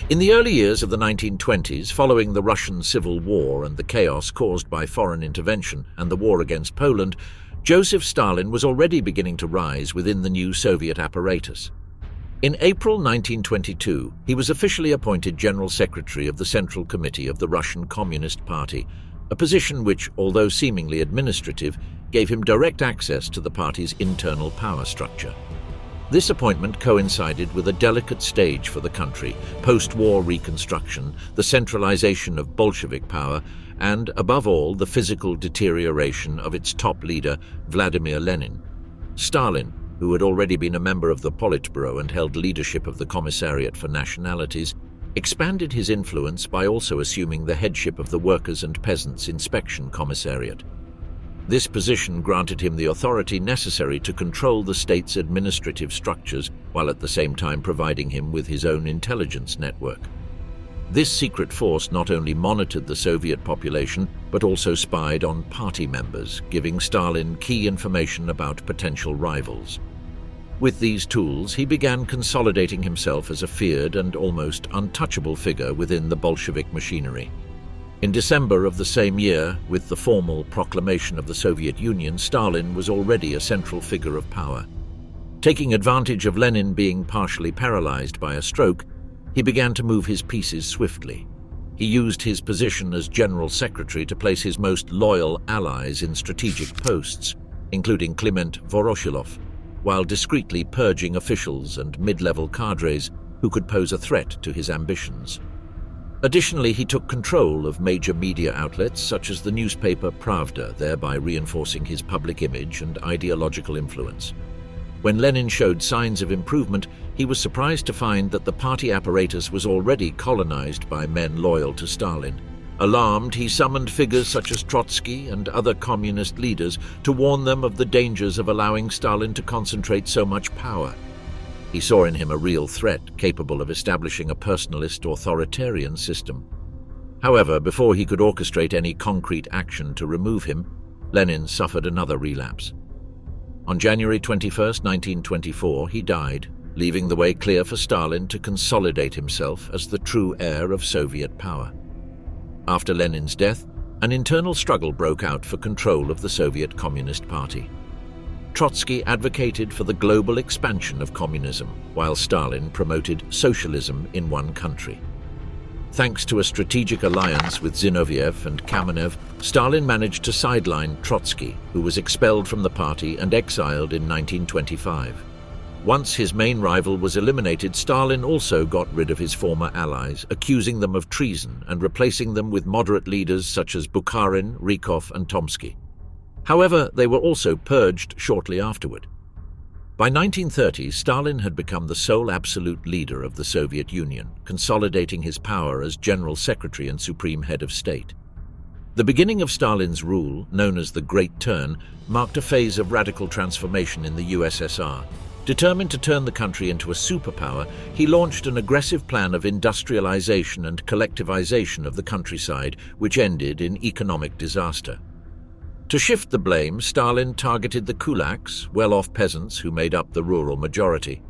In the early years of the 1920s, following the Russian Civil War and the chaos caused by foreign intervention and the war against Poland, Joseph Stalin was already beginning to rise within the new Soviet apparatus. In April 1922, he was officially appointed General Secretary of the Central Committee of the Russian Communist Party, a position which, although seemingly administrative, gave him direct access to the party's internal power structure. This appointment coincided with a delicate stage for the country: post-war reconstruction, the centralization of Bolshevik power, and, above all, the physical deterioration of its top leader, Vladimir Lenin. Stalin, who had already been a member of the Politburo and held leadership of the Commissariat for Nationalities, expanded his influence by also assuming the headship of the Workers' and Peasants' Inspection Commissariat. This position granted him the authority necessary to control the state's administrative structures, while at the same time providing him with his own intelligence network. This secret force not only monitored the Soviet population, but also spied on party members, giving Stalin key information about potential rivals. With these tools, he began consolidating himself as a feared and almost untouchable figure within the Bolshevik machinery. In December of the same year, with the formal proclamation of the Soviet Union, Stalin was already a central figure of power. Taking advantage of Lenin being partially paralyzed by a stroke, he began to move his pieces swiftly. He used his position as General Secretary to place his most loyal allies in strategic posts, including Kliment Voroshilov, while discreetly purging officials and mid-level cadres who could pose a threat to his ambitions. Additionally, he took control of major media outlets such as the newspaper Pravda, thereby reinforcing his public image and ideological influence. When Lenin showed signs of improvement, he was surprised to find that the party apparatus was already colonized by men loyal to Stalin. Alarmed, he summoned figures such as Trotsky and other communist leaders to warn them of the dangers of allowing Stalin to concentrate so much power. He saw in him a real threat, capable of establishing a personalist authoritarian system. However, before he could orchestrate any concrete action to remove him, Lenin suffered another relapse. On January 21, 1924, he died, leaving the way clear for Stalin to consolidate himself as the true heir of Soviet power. After Lenin's death, an internal struggle broke out for control of the Soviet Communist Party. Trotsky advocated for the global expansion of communism, while Stalin promoted socialism in one country. Thanks to a strategic alliance with Zinoviev and Kamenev, Stalin managed to sideline Trotsky, who was expelled from the party and exiled in 1925. Once his main rival was eliminated, Stalin also got rid of his former allies, accusing them of treason and replacing them with moderate leaders such as Bukharin, Rykov, and Tomsky. However, they were also purged shortly afterward. By 1930, Stalin had become the sole absolute leader of the Soviet Union, consolidating his power as General Secretary and Supreme Head of State. The beginning of Stalin's rule, known as the Great Turn, marked a phase of radical transformation in the USSR. Determined to turn the country into a superpower, he launched an aggressive plan of industrialization and collectivization of the countryside, which ended in economic disaster. To shift the blame, Stalin targeted the kulaks, well-off peasants who made up the rural majority,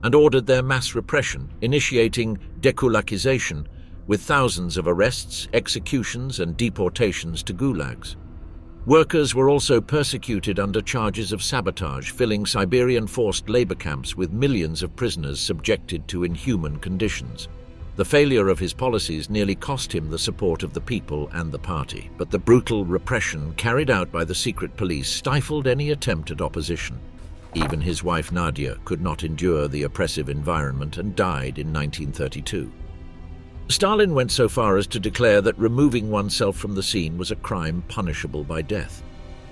and ordered their mass repression, initiating dekulakization, with thousands of arrests, executions, and deportations to gulags. Workers were also persecuted under charges of sabotage, filling Siberian forced labor camps with millions of prisoners subjected to inhuman conditions. The failure of his policies nearly cost him the support of the people and the party, but the brutal repression carried out by the secret police stifled any attempt at opposition. Even his wife Nadia could not endure the oppressive environment and died in 1932. Stalin went so far as to declare that removing oneself from the scene was a crime punishable by death.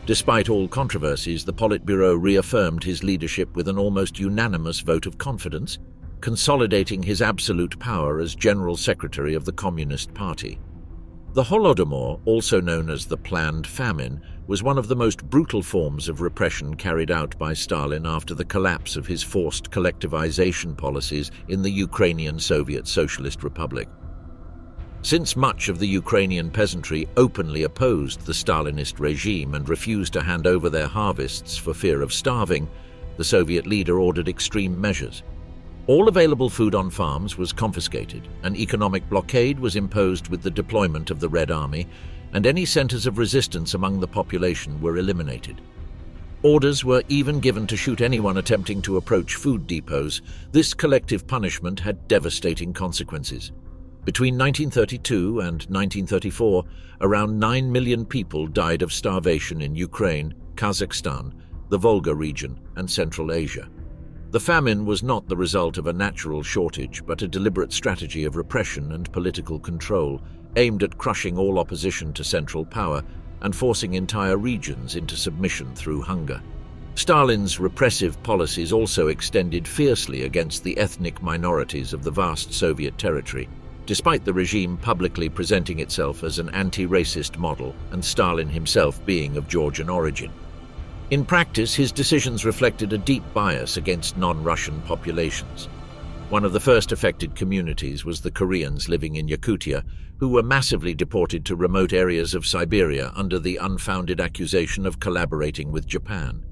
Despite all controversies, the Politburo reaffirmed his leadership with an almost unanimous vote of confidence, consolidating his absolute power as General Secretary of the Communist Party. The Holodomor, also known as the Planned Famine, was one of the most brutal forms of repression carried out by Stalin after the collapse of his forced collectivization policies in the Ukrainian Soviet Socialist Republic. Since much of the Ukrainian peasantry openly opposed the Stalinist regime and refused to hand over their harvests for fear of starving, the Soviet leader ordered extreme measures. All available food on farms was confiscated, an economic blockade was imposed with the deployment of the Red Army, and any centers of resistance among the population were eliminated. Orders were even given to shoot anyone attempting to approach food depots. This collective punishment had devastating consequences. Between 1932 and 1934, around 9 million people died of starvation in Ukraine, Kazakhstan, the Volga region, and Central Asia. The famine was not the result of a natural shortage, but a deliberate strategy of repression and political control, aimed at crushing all opposition to central power and forcing entire regions into submission through hunger. Stalin's repressive policies also extended fiercely against the ethnic minorities of the vast Soviet territory, despite the regime publicly presenting itself as an anti-racist model and Stalin himself being of Georgian origin. In practice, his decisions reflected a deep bias against non-Russian populations. One of the first affected communities was the Koreans living in Yakutia, who were massively deported to remote areas of Siberia under the unfounded accusation of collaborating with Japan.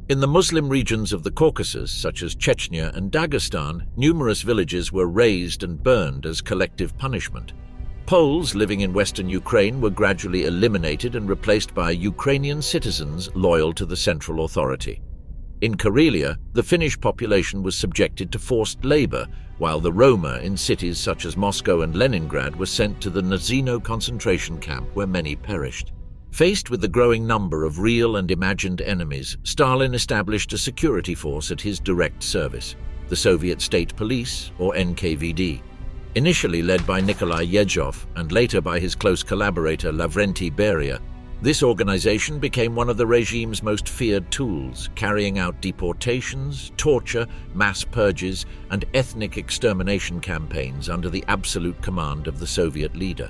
In the Muslim regions of the Caucasus, such as Chechnya and Dagestan, numerous villages were razed and burned as collective punishment. Poles living in western Ukraine were gradually eliminated and replaced by Ukrainian citizens loyal to the central authority. In Karelia, the Finnish population was subjected to forced labor, while the Roma in cities such as Moscow and Leningrad were sent to the Nazino concentration camp where many perished. Faced with the growing number of real and imagined enemies, Stalin established a security force at his direct service, the Soviet State Police, or NKVD. Initially led by Nikolai Yezhov and later by his close collaborator Lavrenti Beria, this organization became one of the regime's most feared tools, carrying out deportations, torture, mass purges, and ethnic extermination campaigns under the absolute command of the Soviet leader.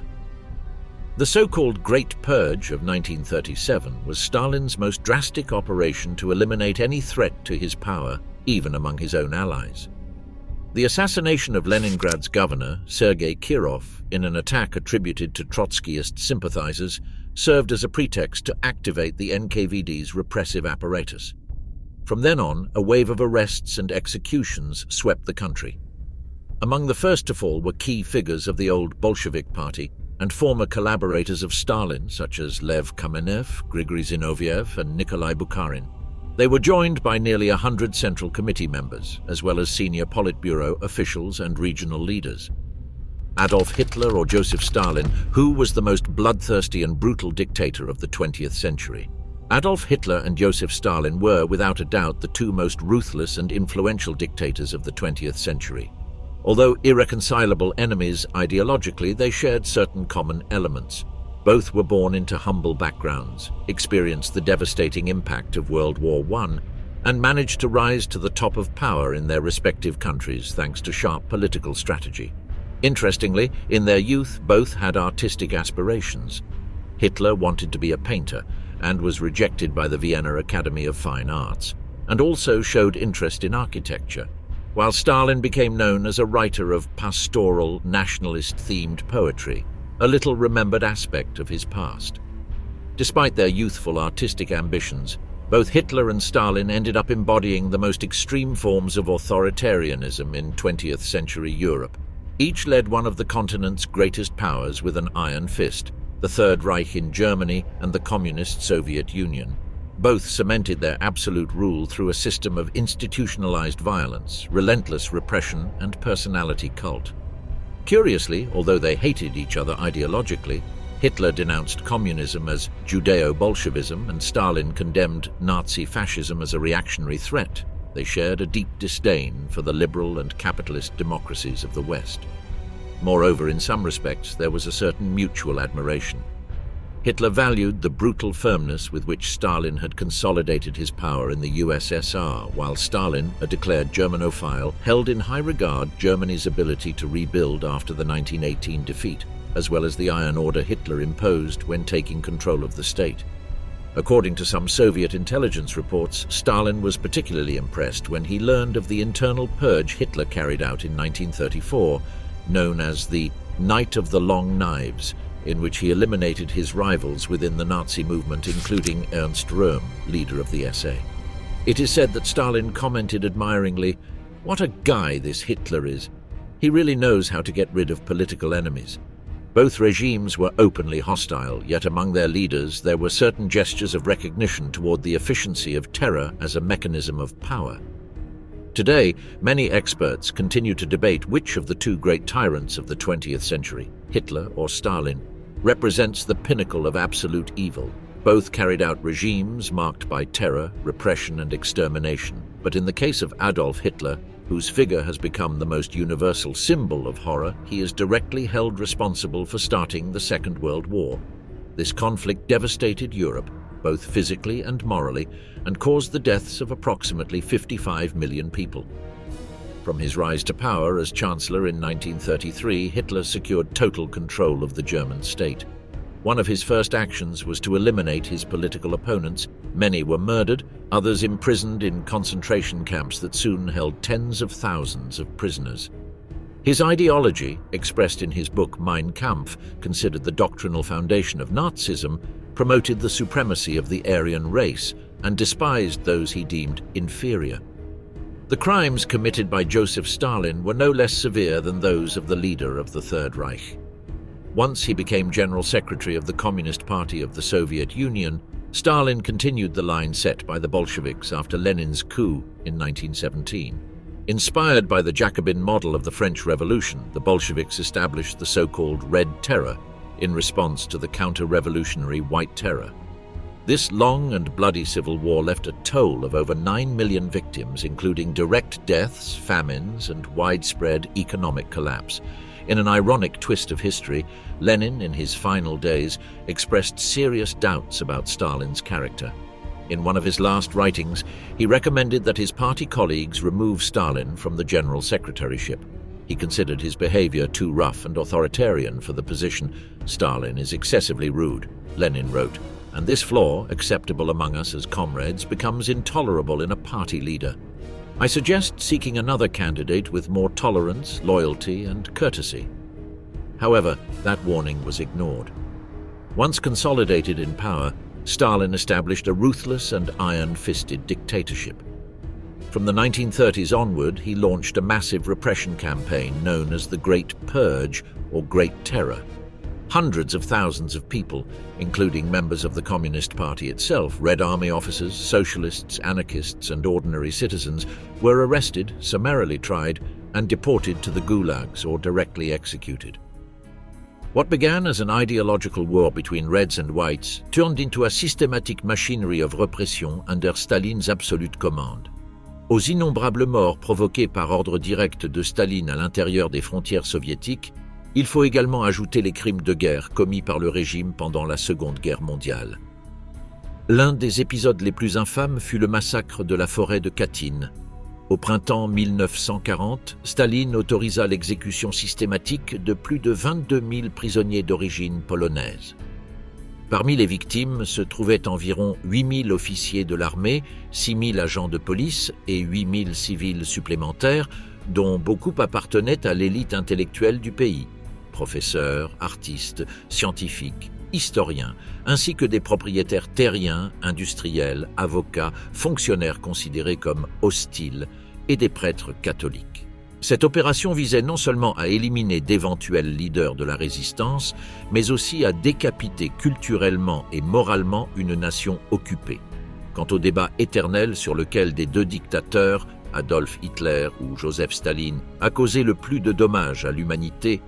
The so-called Great Purge of 1937 was Stalin's most drastic operation to eliminate any threat to his power, even among his own allies. The assassination of Leningrad's governor, Sergei Kirov, in an attack attributed to Trotskyist sympathizers, served as a pretext to activate the NKVD's repressive apparatus. From then on, a wave of arrests and executions swept the country. Among the first to fall were key figures of the old Bolshevik party and former collaborators of Stalin, such as Lev Kamenev, Grigory Zinoviev, and Nikolai Bukharin. They were joined by nearly 100 Central Committee members, as well as senior Politburo officials and regional leaders. Adolf Hitler or Joseph Stalin, who was the most bloodthirsty and brutal dictator of the 20th century? Adolf Hitler and Joseph Stalin were, without a doubt, the two most ruthless and influential dictators of the 20th century. Although irreconcilable enemies ideologically, they shared certain common elements. Both were born into humble backgrounds, experienced the devastating impact of World War I, and managed to rise to the top of power in their respective countries thanks to sharp political strategy. Interestingly, in their youth, both had artistic aspirations. Hitler wanted to be a painter and was rejected by the Vienna Academy of Fine Arts, and also showed interest in architecture, while Stalin became known as a writer of pastoral, nationalist-themed poetry, a little-remembered aspect of his past. Despite their youthful artistic ambitions, both Hitler and Stalin ended up embodying the most extreme forms of authoritarianism in 20th century Europe. Each led one of the continent's greatest powers with an iron fist, the Third Reich in Germany and the Communist Soviet Union. Both cemented their absolute rule through a system of institutionalized violence, relentless repression, and personality cult. Curiously, although they hated each other ideologically, Hitler denounced communism as Judeo-Bolshevism and Stalin condemned Nazi fascism as a reactionary threat. They shared a deep disdain for the liberal and capitalist democracies of the West. Moreover, in some respects, there was a certain mutual admiration. Hitler valued the brutal firmness with which Stalin had consolidated his power in the USSR, while Stalin, a declared Germanophile, held in high regard Germany's ability to rebuild after the 1918 defeat, as well as the iron order Hitler imposed when taking control of the state. According to some Soviet intelligence reports, Stalin was particularly impressed when he learned of the internal purge Hitler carried out in 1934, known as the Night of the Long Knives, in which he eliminated his rivals within the Nazi movement, including Ernst Röhm, leader of the SA. It is said that Stalin commented admiringly, What a guy this Hitler is. He really knows how to get rid of political enemies. Both regimes were openly hostile, yet among their leaders there were certain gestures of recognition toward the efficiency of terror as a mechanism of power. Today, many experts continue to debate which of the two great tyrants of the 20th century, Hitler or Stalin, represents the pinnacle of absolute evil. Both carried out regimes marked by terror, repression, and extermination. But in the case of Adolf Hitler, whose figure has become the most universal symbol of horror, he is directly held responsible for starting the Second World War. This conflict devastated Europe, both physically and morally, and caused the deaths of approximately 55 million people. From his rise to power as Chancellor in 1933, Hitler secured total control of the German state. One of his first actions was to eliminate his political opponents. Many were murdered, others imprisoned in concentration camps that soon held tens of thousands of prisoners. His ideology, expressed in his book Mein Kampf, considered the doctrinal foundation of Nazism, promoted the supremacy of the Aryan race and despised those he deemed inferior. The crimes committed by Joseph Stalin were no less severe than those of the leader of the Third Reich. Once he became General Secretary of the Communist Party of the Soviet Union, Stalin continued the line set by the Bolsheviks after Lenin's coup in 1917. Inspired by the Jacobin model of the French Revolution, the Bolsheviks established the so-called Red Terror in response to the counter-revolutionary White Terror. This long and bloody civil war left a toll of over 9 million victims, including direct deaths, famines, and widespread economic collapse. In an ironic twist of history, Lenin, in his final days, expressed serious doubts about Stalin's character. In one of his last writings, he recommended that his party colleagues remove Stalin from the General Secretaryship. He considered his behavior too rough and authoritarian for the position. "Stalin is excessively rude," Lenin wrote, "and this flaw, acceptable among us as comrades, becomes intolerable in a party leader. I suggest seeking another candidate with more tolerance, loyalty, and courtesy." However, that warning was ignored. Once consolidated in power, Stalin established a ruthless and iron-fisted dictatorship. From the 1930s onward, he launched a massive repression campaign known as the Great Purge or Great Terror. Hundreds of thousands of people, including members of the Communist Party itself, Red Army officers, socialists, anarchists, and ordinary citizens, were arrested, summarily tried, and deported to the gulags or directly executed. What began as an ideological war between Reds and Whites turned into a systematic machinery of repression under Stalin's absolute command. Aux innombrables morts provoquées par ordre direct de Staline à l'intérieur des frontières soviétiques, il faut également ajouter les crimes de guerre commis par le régime pendant la Seconde Guerre mondiale. L'un des épisodes les plus infâmes fut le massacre de la forêt de Katyn. Au printemps 1940, Staline autorisa l'exécution systématique de plus de 22 000 prisonniers d'origine polonaise. Parmi les victimes se trouvaient environ 8 000 officiers de l'armée, 6 000 agents de police et 8 000 civils supplémentaires, dont beaucoup appartenaient à l'élite intellectuelle du pays. Professeurs, artistes, scientifiques, historiens, ainsi que des propriétaires terriens, industriels, avocats, fonctionnaires considérés comme hostiles et des prêtres catholiques. Cette opération visait non seulement à éliminer d'éventuels leaders de la résistance, mais aussi à décapiter culturellement et moralement une nation occupée. Quant au débat éternel sur lequel des deux dictateurs, Adolf Hitler ou Joseph Staline, a causé le plus de dommages à l'humanité,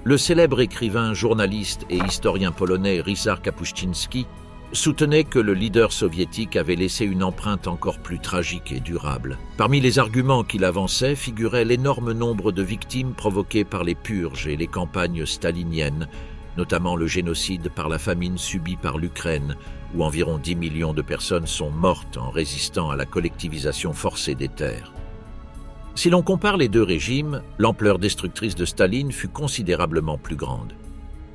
le célèbre écrivain, journaliste et historien polonais Ryszard Kapuscinski soutenait que le leader soviétique avait laissé une empreinte encore plus tragique et durable. Parmi les arguments qu'il avançait figurait l'énorme nombre de victimes provoquées par les purges et les campagnes staliniennes, notamment le génocide par la famine subie par l'Ukraine, où environ 10 millions de personnes sont mortes en résistant à la collectivisation forcée des terres. Si l'on compare les deux régimes, l'ampleur destructrice de Staline fut considérablement plus grande.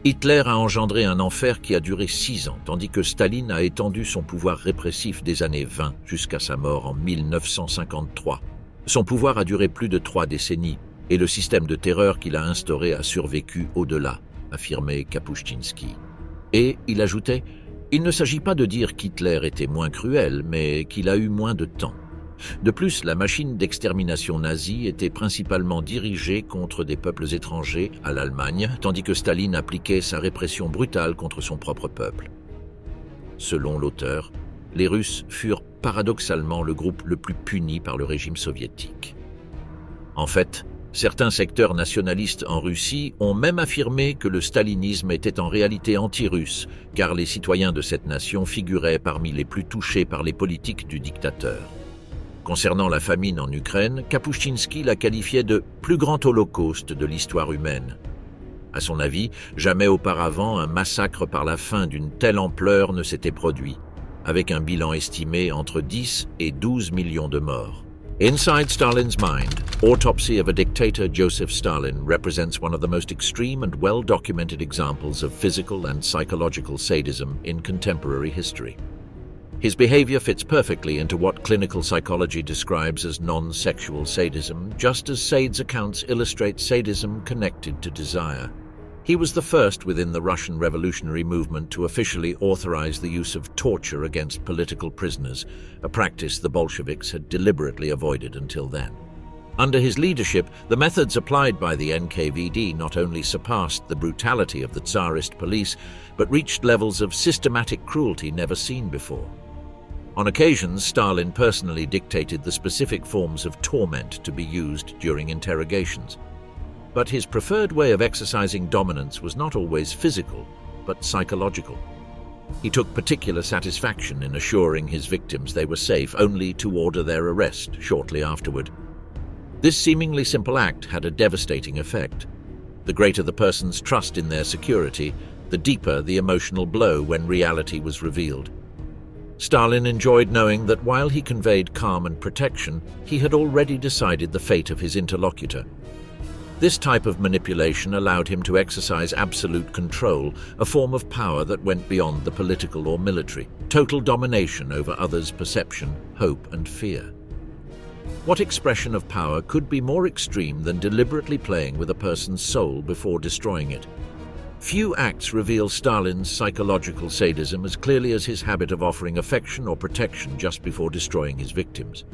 Hitler a engendré un enfer qui a duré 6 ans, tandis que Staline a étendu son pouvoir répressif des années 20 jusqu'à sa mort en 1953. Son pouvoir a duré plus de 3 décennies, et le système de terreur qu'il a instauré a survécu au-delà, affirmait Kapuscinski. Et, il ajoutait, il ne s'agit pas de dire qu'Hitler était moins cruel, mais qu'il a eu moins de temps. De plus, la machine d'extermination nazie était principalement dirigée contre des peuples étrangers à l'Allemagne, tandis que Staline appliquait sa répression brutale contre son propre peuple. Selon l'auteur, les Russes furent paradoxalement le groupe le plus puni par le régime soviétique. En fait, certains secteurs nationalistes en Russie ont même affirmé que le stalinisme était en réalité anti-russe, car les citoyens de cette nation figuraient parmi les plus touchés par les politiques du dictateur. Concernant la famine en Ukraine, Kapuscinski la qualifiait de « plus grand holocauste de l'histoire humaine ». À son avis, jamais auparavant un massacre par la faim d'une telle ampleur ne s'était produit, avec un bilan estimé entre 10 et 12 millions de morts. Inside Stalin's mind, Autopsy of a Dictator Joseph Stalin represents one of the most extreme and well-documented examples of physical and psychological sadism in contemporary history. His behavior fits perfectly into what clinical psychology describes as non-sexual sadism, just as Sade's accounts illustrate sadism connected to desire. He was the first within the Russian revolutionary movement to officially authorize the use of torture against political prisoners, a practice the Bolsheviks had deliberately avoided until then. Under his leadership, the methods applied by the NKVD not only surpassed the brutality of the Tsarist police, but reached levels of systematic cruelty never seen before. On occasions, Stalin personally dictated the specific forms of torment to be used during interrogations. But his preferred way of exercising dominance was not always physical, but psychological. He took particular satisfaction in assuring his victims they were safe, only to order their arrest shortly afterward. This seemingly simple act had a devastating effect. The greater the person's trust in their security, the deeper the emotional blow when reality was revealed. Stalin enjoyed knowing that while he conveyed calm and protection, he had already decided the fate of his interlocutor. This type of manipulation allowed him to exercise absolute control, a form of power that went beyond the political or military, total domination over others' perception, hope, and fear. What expression of power could be more extreme than deliberately playing with a person's soul before destroying it? Few acts reveal Stalin's psychological sadism as clearly as his habit of offering affection or protection just before destroying his victims.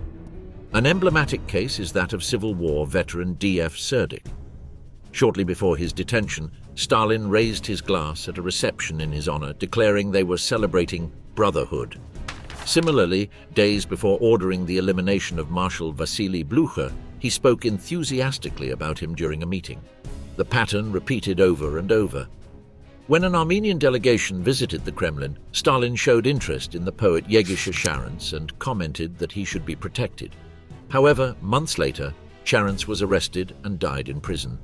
An emblematic case is that of Civil War veteran D.F. Serdik. Shortly before his detention, Stalin raised his glass at a reception in his honor, declaring they were celebrating brotherhood. Similarly, days before ordering the elimination of Marshal Vasily Blucher, he spoke enthusiastically about him during a meeting. The pattern repeated over and over. When an Armenian delegation visited the Kremlin, Stalin showed interest in the poet Yegisha Sharants and commented that he should be protected. However, months later, Sharants was arrested and died in prison.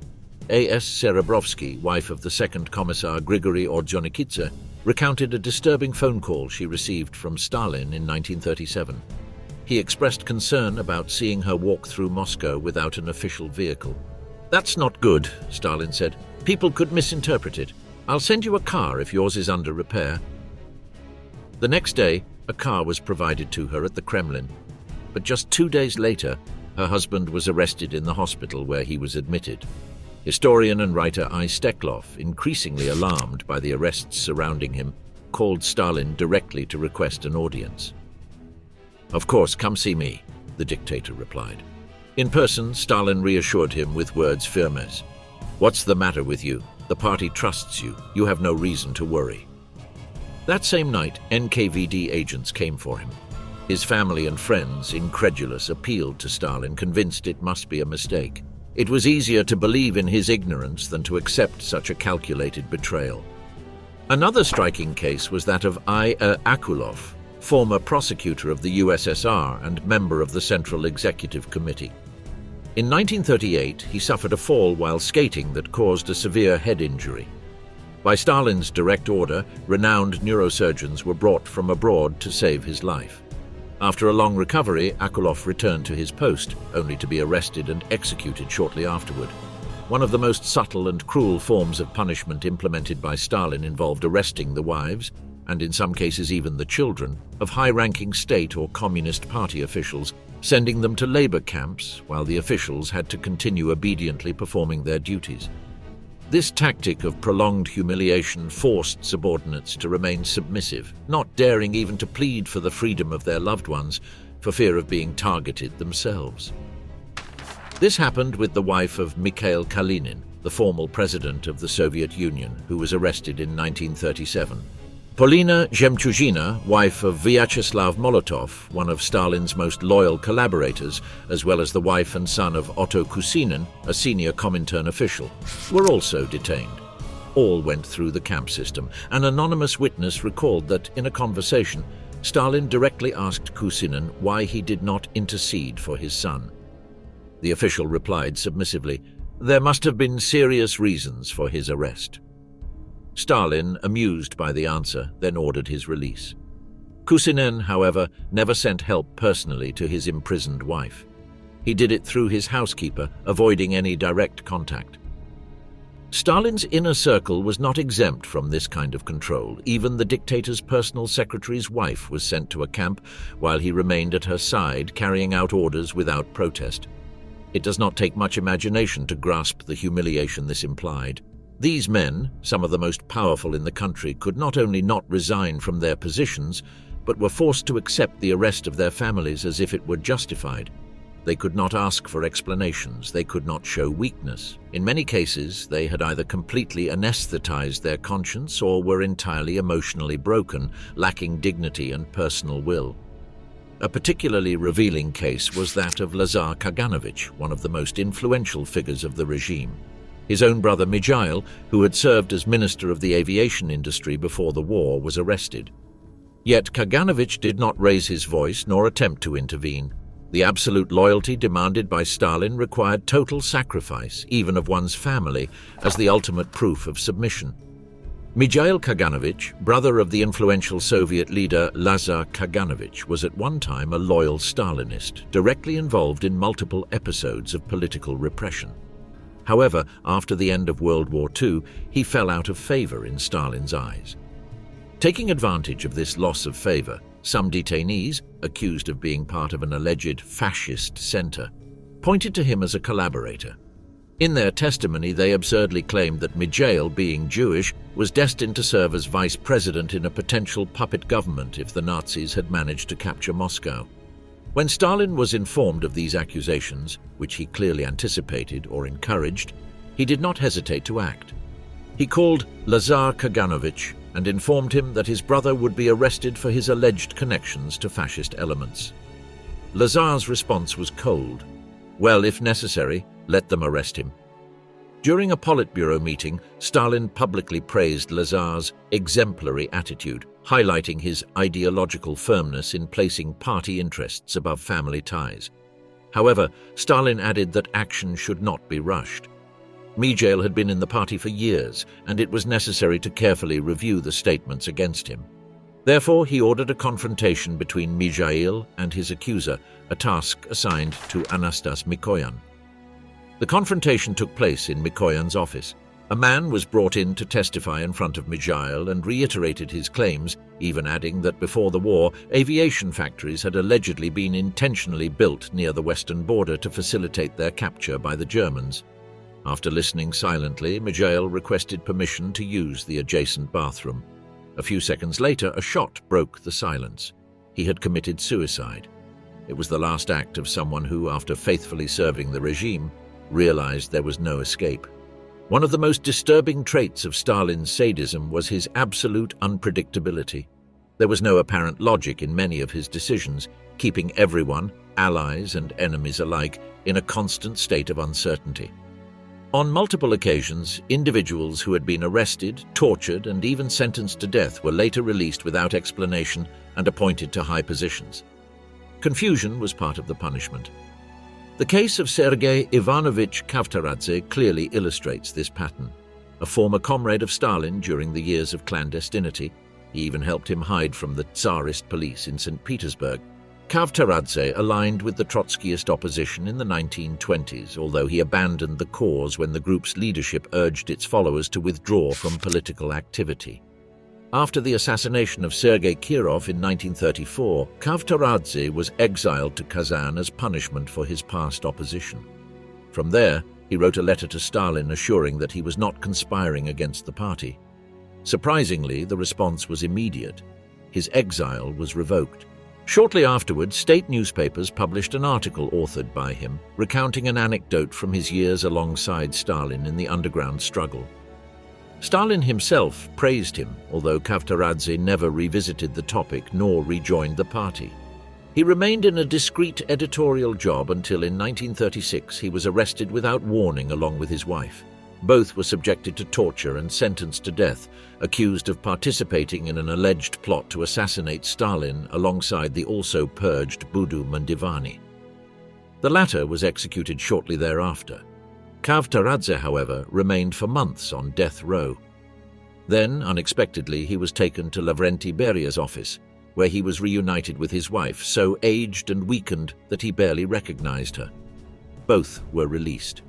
A.S. Serebrovsky, wife of the second commissar Grigory Ordzhonikidze, recounted a disturbing phone call she received from Stalin in 1937. He expressed concern about seeing her walk through Moscow without an official vehicle. "That's not good," Stalin said. "People could misinterpret it. I'll send you a car if yours is under repair." The next day, a car was provided to her at the Kremlin. But just 2 days later, her husband was arrested in the hospital where he was admitted. Historian and writer I. Steklov, increasingly alarmed by the arrests surrounding him, called Stalin directly to request an audience. "Of course, come see me," the dictator replied. In person, Stalin reassured him with words firm as, "What's the matter with you? The party trusts you. You have no reason to worry." That same night, NKVD agents came for him. His family and friends, incredulous, appealed to Stalin, convinced it must be a mistake. It was easier to believe in his ignorance than to accept such a calculated betrayal. Another striking case was that of I.A. Akulov, former prosecutor of the USSR and member of the Central Executive Committee. In 1938, he suffered a fall while skating that caused a severe head injury. By Stalin's direct order, renowned neurosurgeons were brought from abroad to save his life. After a long recovery, Akulov returned to his post, only to be arrested and executed shortly afterward. One of the most subtle and cruel forms of punishment implemented by Stalin involved arresting the wives, and in some cases even the children, of high-ranking state or Communist Party officials, sending them to labor camps while the officials had to continue obediently performing their duties. This tactic of prolonged humiliation forced subordinates to remain submissive, not daring even to plead for the freedom of their loved ones, for fear of being targeted themselves. This happened with the wife of Mikhail Kalinin, the former president of the Soviet Union, who was arrested in 1937. Polina Zhemchuzhina, wife of Vyacheslav Molotov, one of Stalin's most loyal collaborators, as well as the wife and son of Otto Kusinin, a senior Comintern official, were also detained. All went through the camp system. An anonymous witness recalled that, in a conversation, Stalin directly asked Kusinin why he did not intercede for his son. The official replied submissively, "There must have been serious reasons for his arrest." Stalin, amused by the answer, then ordered his release. Kusinin, however, never sent help personally to his imprisoned wife. He did it through his housekeeper, avoiding any direct contact. Stalin's inner circle was not exempt from this kind of control. Even the dictator's personal secretary's wife was sent to a camp while he remained at her side, carrying out orders without protest. It does not take much imagination to grasp the humiliation this implied. These men, some of the most powerful in the country, could not only not resign from their positions, but were forced to accept the arrest of their families as if it were justified. They could not ask for explanations. They could not show weakness. In many cases, they had either completely anesthetized their conscience or were entirely emotionally broken, lacking dignity and personal will. A particularly revealing case was that of Lazar Kaganovich, one of the most influential figures of the regime. His own brother Mikhail, who had served as minister of the aviation industry before the war, was arrested. Yet Kaganovich did not raise his voice nor attempt to intervene. The absolute loyalty demanded by Stalin required total sacrifice, even of one's family, as the ultimate proof of submission. Mikhail Kaganovich, brother of the influential Soviet leader Lazar Kaganovich, was at one time a loyal Stalinist, directly involved in multiple episodes of political repression. However, after the end of World War II, he fell out of favor in Stalin's eyes. Taking advantage of this loss of favor, some detainees, accused of being part of an alleged fascist center, pointed to him as a collaborator. In their testimony, they absurdly claimed that Mikhail, being Jewish, was destined to serve as vice president in a potential puppet government if the Nazis had managed to capture Moscow. When Stalin was informed of these accusations, which he clearly anticipated or encouraged, he did not hesitate to act. He called Lazar Kaganovich and informed him that his brother would be arrested for his alleged connections to fascist elements. Lazar's response was cold. Well, if necessary, let them arrest him. During a Politburo meeting, Stalin publicly praised Lazar's exemplary attitude, highlighting his ideological firmness in placing party interests above family ties. However, Stalin added that action should not be rushed. Mikhail had been in the party for years, and it was necessary to carefully review the statements against him. Therefore, he ordered a confrontation between Mikhail and his accuser, a task assigned to Anastas Mikoyan. The confrontation took place in Mikoyan's office. A man was brought in to testify in front of Mikhail and reiterated his claims, even adding that before the war, aviation factories had allegedly been intentionally built near the western border to facilitate their capture by the Germans. After listening silently, Mikhail requested permission to use the adjacent bathroom. A few seconds later, a shot broke the silence. He had committed suicide. It was the last act of someone who, after faithfully serving the regime, realized there was no escape. One of the most disturbing traits of Stalin's sadism was his absolute unpredictability. There was no apparent logic in many of his decisions, keeping everyone, allies and enemies alike, in a constant state of uncertainty. On multiple occasions, individuals who had been arrested, tortured, and even sentenced to death were later released without explanation and appointed to high positions. Confusion was part of the punishment. The case of Sergei Ivanovich Kavtaradze clearly illustrates this pattern. A former comrade of Stalin during the years of clandestinity, he even helped him hide from the Tsarist police in St. Petersburg. Kavtaradze aligned with the Trotskyist opposition in the 1920s, although he abandoned the cause when the group's leadership urged its followers to withdraw from political activity. After the assassination of Sergei Kirov in 1934, Kavtaradze was exiled to Kazan as punishment for his past opposition. From there, he wrote a letter to Stalin assuring that he was not conspiring against the party. Surprisingly, the response was immediate. His exile was revoked. Shortly afterwards, state newspapers published an article authored by him, recounting an anecdote from his years alongside Stalin in the underground struggle. Stalin himself praised him, although Kavtaradze never revisited the topic nor rejoined the party. He remained in a discreet editorial job until in 1936 he was arrested without warning along with his wife. Both were subjected to torture and sentenced to death, accused of participating in an alleged plot to assassinate Stalin alongside the also purged Budu Mundivani. The latter was executed shortly thereafter. Kavtaradze, however, remained for months on death row. Then, unexpectedly, he was taken to Lavrenti Beria's office, where he was reunited with his wife, so aged and weakened that he barely recognized her. Both were released.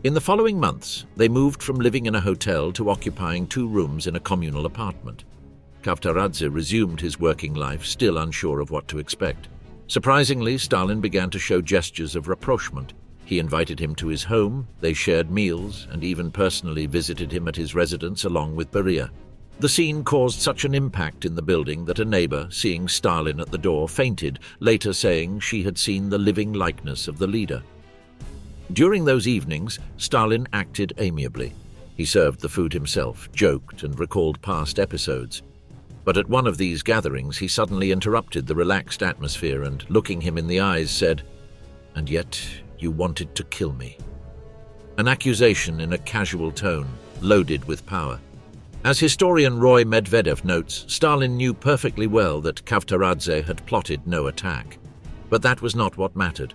In the following months, they moved from living in a hotel to occupying 2 rooms in a communal apartment. Kavtaradze resumed his working life, still unsure of what to expect. Surprisingly, Stalin began to show gestures of rapprochement. He invited him to his home, they shared meals, and even personally visited him at his residence along with Beria. The scene caused such an impact in the building that a neighbor, seeing Stalin at the door, fainted, later saying she had seen the living likeness of the leader. During those evenings, Stalin acted amiably. He served the food himself, joked, and recalled past episodes. But at one of these gatherings, he suddenly interrupted the relaxed atmosphere and, looking him in the eyes, said, "And yet you wanted to kill me." An accusation in a casual tone, loaded with power. As historian Roy Medvedev notes, Stalin knew perfectly well that Kavtaradze had plotted no attack. But that was not what mattered.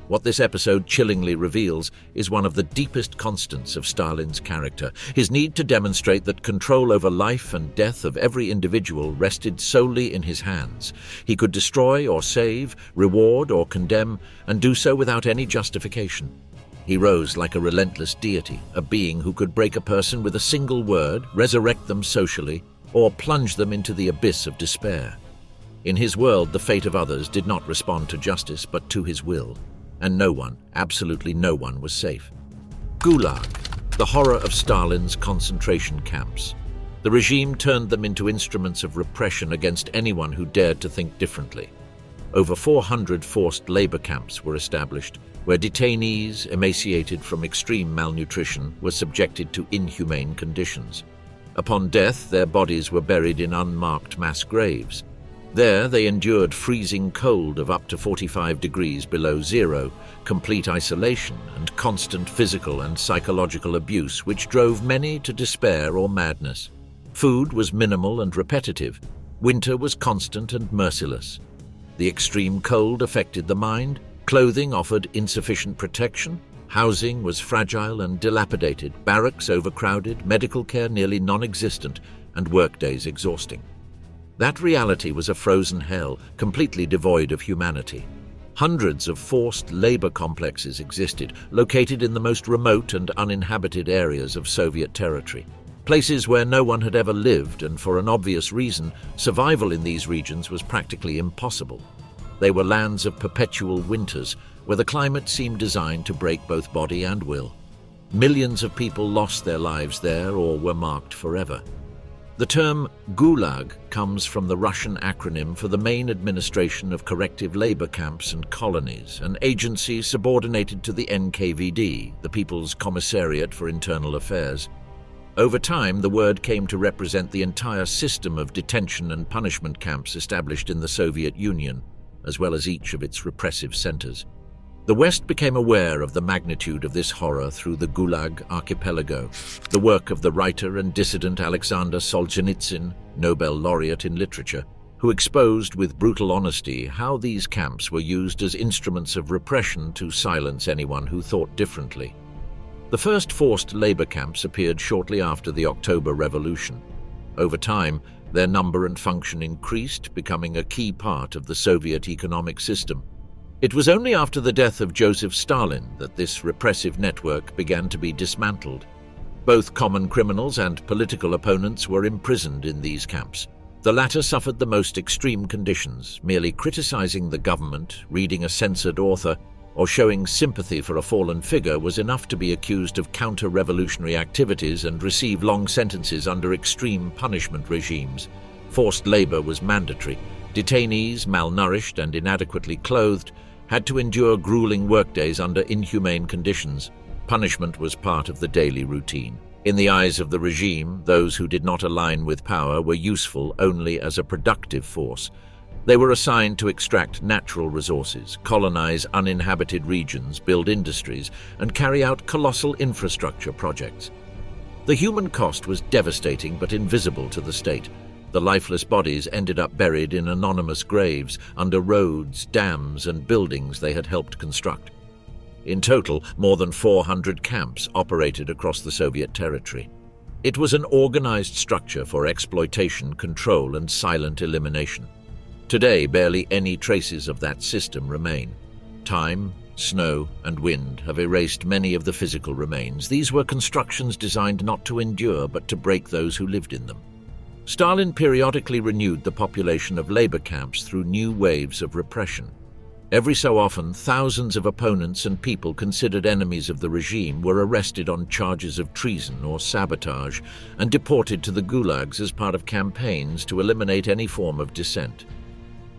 What this episode chillingly reveals is one of the deepest constants of Stalin's character, his need to demonstrate that control over life and death of every individual rested solely in his hands. He could destroy or save, reward or condemn, and do so without any justification. He rose like a relentless deity, a being who could break a person with a single word, resurrect them socially, or plunge them into the abyss of despair. In his world, the fate of others did not respond to justice, but to his will. And no one, absolutely no one, was safe. Gulag, the horror of Stalin's concentration camps. The regime turned them into instruments of repression against anyone who dared to think differently. Over 400 forced labor camps were established, where detainees, emaciated from extreme malnutrition, were subjected to inhumane conditions. Upon death, their bodies were buried in unmarked mass graves. There, they endured freezing cold of up to 45 degrees below zero, complete isolation, and constant physical and psychological abuse, which drove many to despair or madness. Food was minimal and repetitive. Winter was constant and merciless. The extreme cold affected the mind. Clothing offered insufficient protection. Housing was fragile and dilapidated. Barracks overcrowded. Medical care nearly non-existent, and workdays exhausting. That reality was a frozen hell, completely devoid of humanity. Hundreds of forced labor complexes existed, located in the most remote and uninhabited areas of Soviet territory. Places where no one had ever lived, and for an obvious reason, survival in these regions was practically impossible. They were lands of perpetual winters, where the climate seemed designed to break both body and will. Millions of people lost their lives there or were marked forever. The term Gulag comes from the Russian acronym for the main administration of corrective labor camps and colonies, an agency subordinated to the NKVD, the People's Commissariat for Internal Affairs. Over time, the word came to represent the entire system of detention and punishment camps established in the Soviet Union, as well as each of its repressive centers. The West became aware of the magnitude of this horror through the Gulag archipelago, the work of the writer and dissident Alexander Solzhenitsyn, Nobel laureate in literature, who exposed with brutal honesty how these camps were used as instruments of repression to silence anyone who thought differently. The first forced labor camps appeared shortly after the October Revolution. Over time, their number and function increased, becoming a key part of the Soviet economic system. It was only after the death of Joseph Stalin that this repressive network began to be dismantled. Both common criminals and political opponents were imprisoned in these camps. The latter suffered the most extreme conditions, merely criticizing the government, reading a censored author, or showing sympathy for a fallen figure was enough to be accused of counter-revolutionary activities and receive long sentences under extreme punishment regimes. Forced labor was mandatory, Detainees, malnourished and inadequately clothed, had to endure grueling workdays under inhumane conditions. Punishment was part of the daily routine. In the eyes of the regime, those who did not align with power were useful only as a productive force. They were assigned to extract natural resources, colonize uninhabited regions, build industries, and carry out colossal infrastructure projects. The human cost was devastating but invisible to the state. The lifeless bodies ended up buried in anonymous graves under roads, dams, and buildings they had helped construct. In total, more than 400 camps operated across the Soviet territory. It was an organized structure for exploitation, control, and silent elimination. Today, barely any traces of that system remain. Time, snow, and wind have erased many of the physical remains. These were constructions designed not to endure, but to break those who lived in them. Stalin periodically renewed the population of labor camps through new waves of repression. Every so often, thousands of opponents and people considered enemies of the regime were arrested on charges of treason or sabotage and deported to the gulags as part of campaigns to eliminate any form of dissent.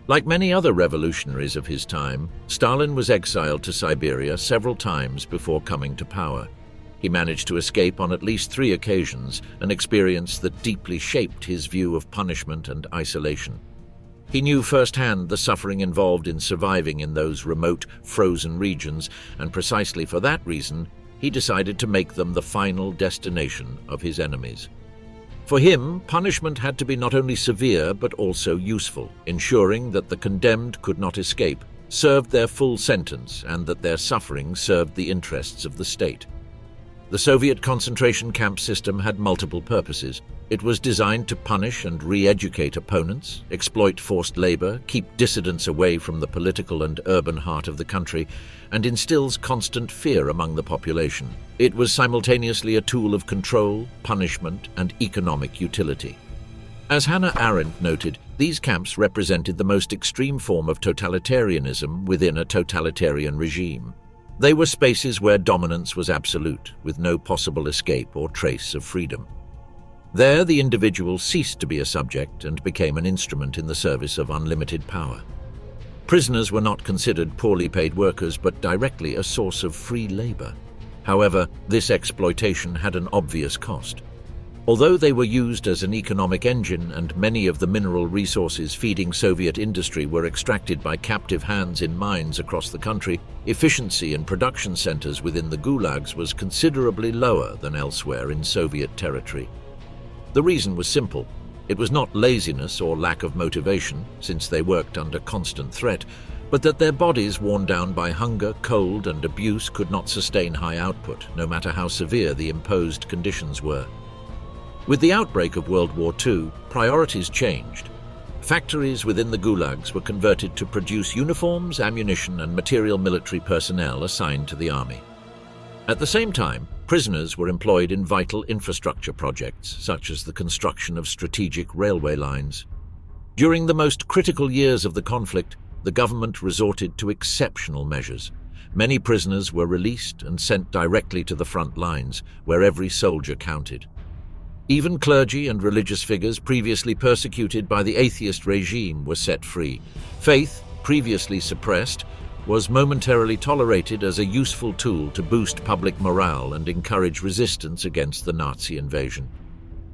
Like many other revolutionaries of his time, Stalin was exiled to Siberia several times before coming to power. He managed to escape on at least 3 occasions, an experience that deeply shaped his view of punishment and isolation. He knew firsthand the suffering involved in surviving in those remote, frozen regions, and precisely for that reason, he decided to make them the final destination of his enemies. For him, punishment had to be not only severe but also useful, ensuring that the condemned could not escape, served their full sentence, and that their suffering served the interests of the state. The Soviet concentration camp system had multiple purposes. It was designed to punish and re-educate opponents, exploit forced labor, keep dissidents away from the political and urban heart of the country, and instills constant fear among the population. It was simultaneously a tool of control, punishment, and economic utility. As Hannah Arendt noted, these camps represented the most extreme form of totalitarianism within a totalitarian regime. They were spaces where dominance was absolute, with no possible escape or trace of freedom. There, the individual ceased to be a subject and became an instrument in the service of unlimited power. Prisoners were not considered poorly paid workers, but directly a source of free labor. However, this exploitation had an obvious cost. Although they were used as an economic engine and many of the mineral resources feeding Soviet industry were extracted by captive hands in mines across the country, efficiency in production centers within the gulags was considerably lower than elsewhere in Soviet territory. The reason was simple. It was not laziness or lack of motivation, since they worked under constant threat, but that their bodies, worn down by hunger, cold, and abuse, could not sustain high output, no matter how severe the imposed conditions were. With the outbreak of World War II, priorities changed. Factories within the gulags were converted to produce uniforms, ammunition, and material military personnel assigned to the army. At the same time, prisoners were employed in vital infrastructure projects, such as the construction of strategic railway lines. During the most critical years of the conflict, the government resorted to exceptional measures. Many prisoners were released and sent directly to the front lines, where every soldier counted. Even clergy and religious figures previously persecuted by the atheist regime were set free. Faith, previously suppressed, was momentarily tolerated as a useful tool to boost public morale and encourage resistance against the Nazi invasion.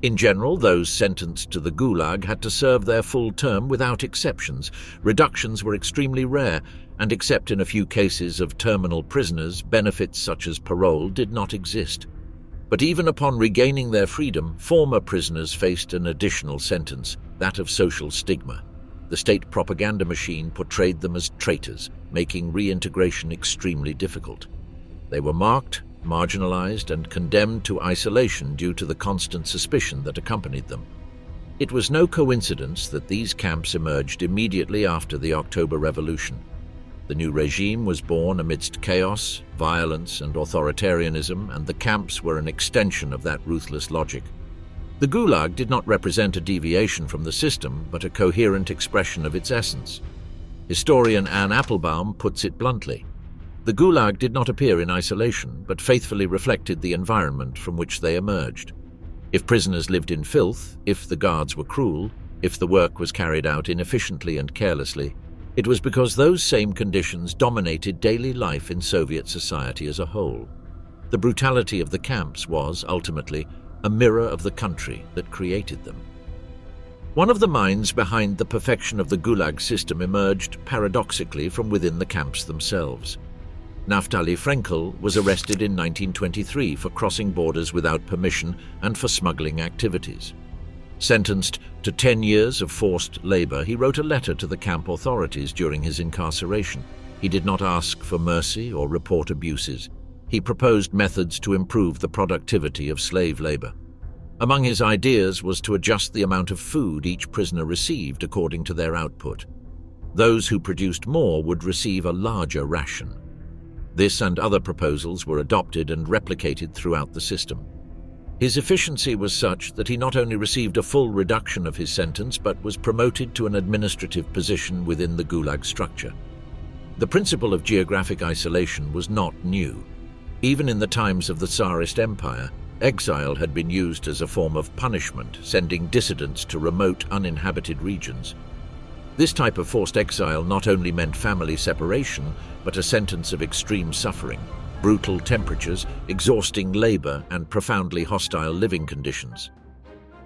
In general, those sentenced to the Gulag had to serve their full term without exceptions. Reductions were extremely rare, and except in a few cases of terminal prisoners, benefits such as parole did not exist. But even upon regaining their freedom, former prisoners faced an additional sentence, that of social stigma. The state propaganda machine portrayed them as traitors, making reintegration extremely difficult. They were marked, marginalized, and condemned to isolation due to the constant suspicion that accompanied them. It was no coincidence that these camps emerged immediately after the October Revolution. The new regime was born amidst chaos, violence, and authoritarianism, and the camps were an extension of that ruthless logic. The Gulag did not represent a deviation from the system, but a coherent expression of its essence. Historian Anne Applebaum puts it bluntly. The Gulag did not appear in isolation, but faithfully reflected the environment from which they emerged. If prisoners lived in filth, if the guards were cruel, If the work was carried out inefficiently and carelessly, it was because those same conditions dominated daily life in Soviet society as a whole. The brutality of the camps was, ultimately, a mirror of the country that created them. One of the minds behind the perfection of the Gulag system emerged, paradoxically, from within the camps themselves. Naftali Frenkel was arrested in 1923 for crossing borders without permission and for smuggling activities. Sentenced to 10 years of forced labor, he wrote a letter to the camp authorities during his incarceration. He did not ask for mercy or report abuses. He proposed methods to improve the productivity of slave labor. Among his ideas was to adjust the amount of food each prisoner received according to their output. Those who produced more would receive a larger ration. This and other proposals were adopted and replicated throughout the system. His efficiency was such that he not only received a full reduction of his sentence, but was promoted to an administrative position within the Gulag structure. The principle of geographic isolation was not new. Even in the times of the Tsarist Empire, exile had been used as a form of punishment, sending dissidents to remote, uninhabited regions. This type of forced exile not only meant family separation, but a sentence of extreme suffering, brutal temperatures, exhausting labor, and profoundly hostile living conditions.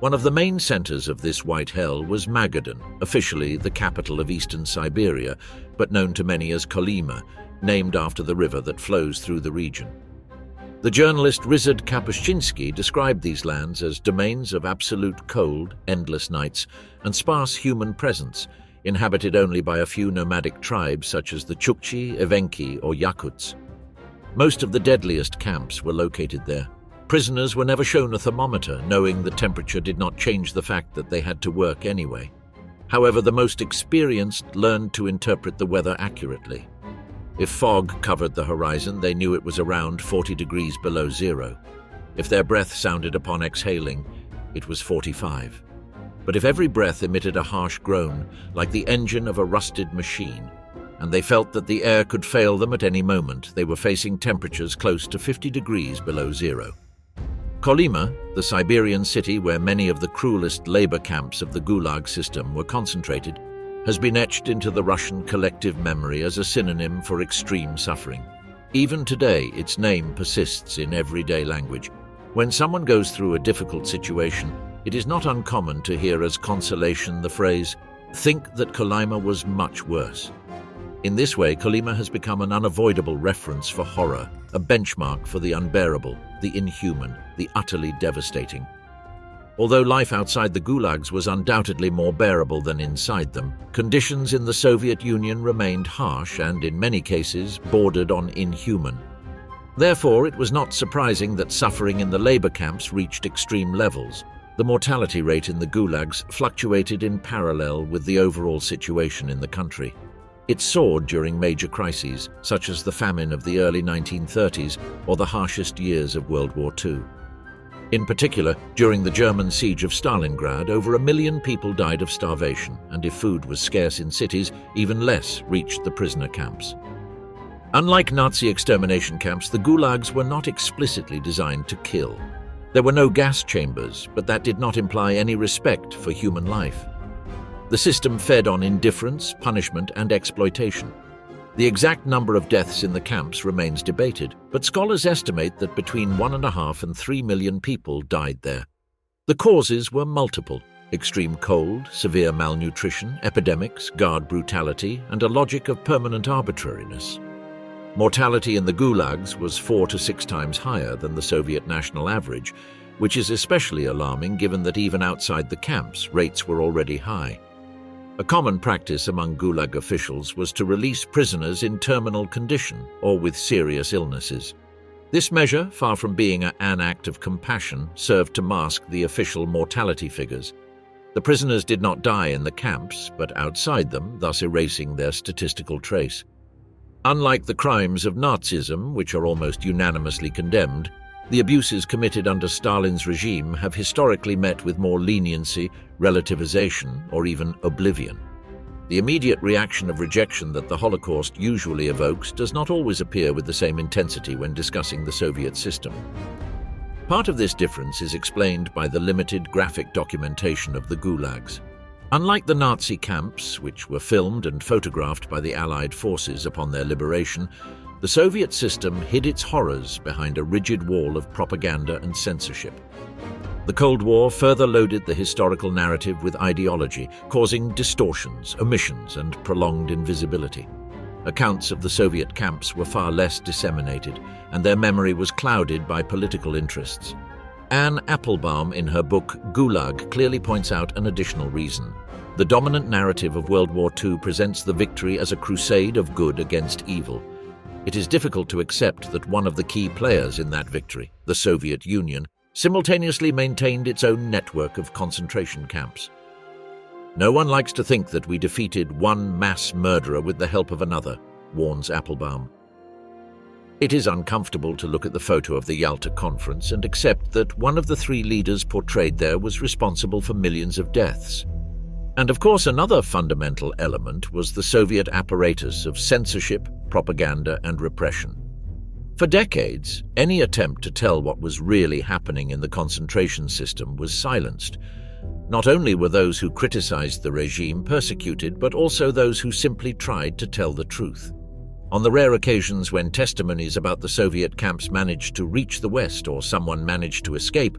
One of the main centers of this white hell was Magadan, officially the capital of eastern Siberia, but known to many as Kolyma, named after the river that flows through the region. The journalist Ryszard Kapuscinski described these lands as domains of absolute cold, endless nights, and sparse human presence, inhabited only by a few nomadic tribes such as the Chukchi, Evenki, or Yakuts. Most of the deadliest camps were located there. Prisoners were never shown a thermometer, knowing the temperature did not change the fact that they had to work anyway. However, the most experienced learned to interpret the weather accurately. If fog covered the horizon, they knew it was around 40 degrees below zero. If their breath sounded upon exhaling, it was 45. But if every breath emitted a harsh groan, like the engine of a rusted machine, and they felt that the air could fail them at any moment, they were facing temperatures close to 50 degrees below zero. Kolyma, the Siberian city where many of the cruelest labor camps of the Gulag system were concentrated, has been etched into the Russian collective memory as a synonym for extreme suffering. Even today, its name persists in everyday language. When someone goes through a difficult situation, it is not uncommon to hear as consolation the phrase, "Think that Kolyma was much worse." In this way, Kolyma has become an unavoidable reference for horror, a benchmark for the unbearable, the inhuman, the utterly devastating. Although life outside the gulags was undoubtedly more bearable than inside them, conditions in the Soviet Union remained harsh and, in many cases, bordered on inhuman. Therefore, it was not surprising that suffering in the labor camps reached extreme levels. The mortality rate in the gulags fluctuated in parallel with the overall situation in the country. It soared during major crises, such as the famine of the early 1930s or the harshest years of World War II. In particular, during the German siege of Stalingrad, over 1 million people died of starvation, and if food was scarce in cities, even less reached the prisoner camps. Unlike Nazi extermination camps, the gulags were not explicitly designed to kill. There were no gas chambers, but that did not imply any respect for human life. The system fed on indifference, punishment, and exploitation. The exact number of deaths in the camps remains debated, but scholars estimate that between 1.5 and 3 million people died there. The causes were multiple: extreme cold, severe malnutrition, epidemics, guard brutality, and a logic of permanent arbitrariness. Mortality in the gulags was 4 to 6 times higher than the Soviet national average, which is especially alarming given that even outside the camps, rates were already high. A common practice among Gulag officials was to release prisoners in terminal condition or with serious illnesses. This measure, far from being an act of compassion, served to mask the official mortality figures. The prisoners did not die in the camps, but outside them, thus erasing their statistical trace. Unlike the crimes of Nazism, which are almost unanimously condemned, the abuses committed under Stalin's regime have historically met with more leniency, relativization, or even oblivion. The immediate reaction of rejection that the Holocaust usually evokes does not always appear with the same intensity when discussing the Soviet system. Part of this difference is explained by the limited graphic documentation of the gulags. Unlike the Nazi camps, which were filmed and photographed by the Allied forces upon their liberation, the Soviet system hid its horrors behind a rigid wall of propaganda and censorship. The Cold War further loaded the historical narrative with ideology, causing distortions, omissions, and prolonged invisibility. Accounts of the Soviet camps were far less disseminated, and their memory was clouded by political interests. Anne Applebaum, in her book Gulag, clearly points out an additional reason. The dominant narrative of World War II presents the victory as a crusade of good against evil. It is difficult to accept that one of the key players in that victory, the Soviet Union, simultaneously maintained its own network of concentration camps. No one likes to think that we defeated one mass murderer with the help of another, warns Applebaum. It is uncomfortable to look at the photo of the Yalta Conference and accept that one of the three leaders portrayed there was responsible for millions of deaths. And of course, another fundamental element was the Soviet apparatus of censorship, propaganda, and repression. For decades, any attempt to tell what was really happening in the concentration system was silenced. Not only were those who criticized the regime persecuted, but also those who simply tried to tell the truth. On the rare occasions when testimonies about the Soviet camps managed to reach the West or someone managed to escape,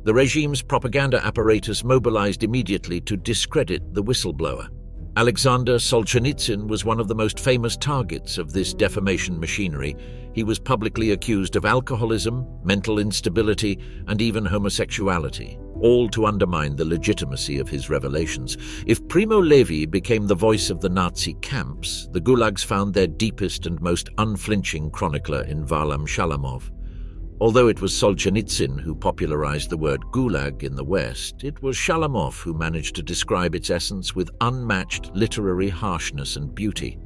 the regime's propaganda apparatus mobilized immediately to discredit the whistleblower. Alexander Solzhenitsyn was one of the most famous targets of this defamation machinery. He was publicly accused of alcoholism, mental instability, and even homosexuality, all to undermine the legitimacy of his revelations. If Primo Levi became the voice of the Nazi camps, the gulags found their deepest and most unflinching chronicler in Varlam Shalamov. Although it was Solzhenitsyn who popularized the word gulag in the West, it was Shalamov who managed to describe its essence with unmatched literary harshness and beauty.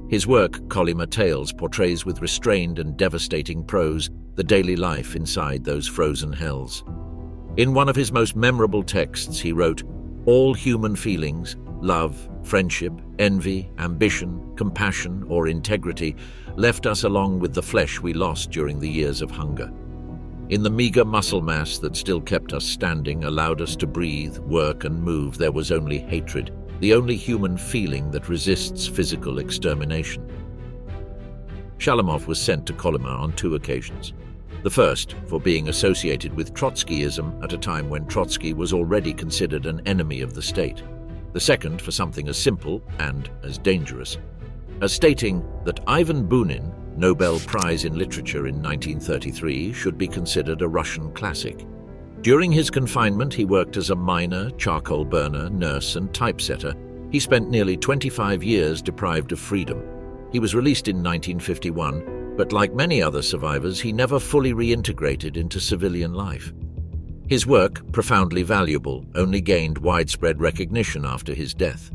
His work, Kolyma Tales, portrays with restrained and devastating prose the daily life inside those frozen hells. In one of his most memorable texts, he wrote, "All human feelings, love, friendship, envy, ambition, compassion, or integrity left us along with the flesh we lost during the years of hunger. In the meager muscle mass that still kept us standing, allowed us to breathe, work, and move, there was only hatred, the only human feeling that resists physical extermination." Shalamov was sent to Kolyma on 2 occasions. The first, for being associated with Trotskyism at a time when Trotsky was already considered an enemy of the state. The second, for something as simple and as dangerous as stating that Ivan Bunin, Nobel Prize in Literature in 1933, should be considered a Russian classic. During his confinement, he worked as a miner, charcoal burner, nurse, and typesetter. He spent nearly 25 years deprived of freedom. He was released in 1951, but like many other survivors, he never fully reintegrated into civilian life. His work, profoundly valuable, only gained widespread recognition after his death.